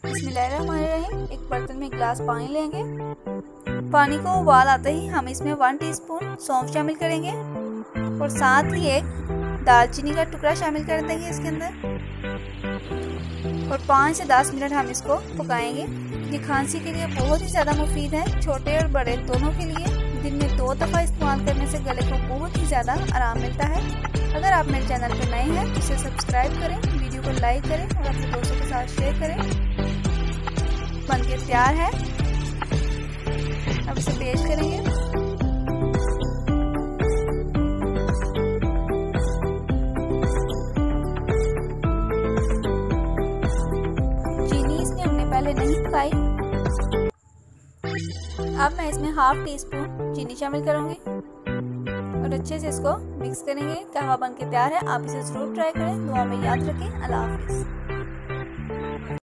बिस्मिल्लाहिर्रहमानिर्रहीम। एक बर्तन में गिलास पानी लेंगे। पानी को उबाल आते ही हम इसमें 1 टीस्पून सौंफ शामिल करेंगे और साथ ही एक दालचीनी का टुकड़ा शामिल कर देंगे इसके अंदर और 5 से 10 मिनट हम इसको पकाएंगे। ये खांसी के लिए बहुत ही ज़्यादा मुफीद है, छोटे और बड़े दोनों के लिए। दिन में 2 दफ़ा इस्तेमाल करने से गले को बहुत ही ज़्यादा आराम मिलता है। अगर आप मेरे चैनल पर नए हैं तो इसे सब्सक्राइब करें, वीडियो को लाइक करें और अपने दोस्तों के साथ शेयर करें। बनके तैयार है, अब इसे पेश करेंगे। चीनी इसमें हमने पहले नहीं पकाई। अब मैं इसमें 1/2 टीस्पून चीनी शामिल करूंगी और अच्छे से इसको मिक्स करेंगे। कहवा बनके तैयार है, आप इसे जरूर ट्राई करें। दुआ में याद रखें। अल्लाह हाफिज़।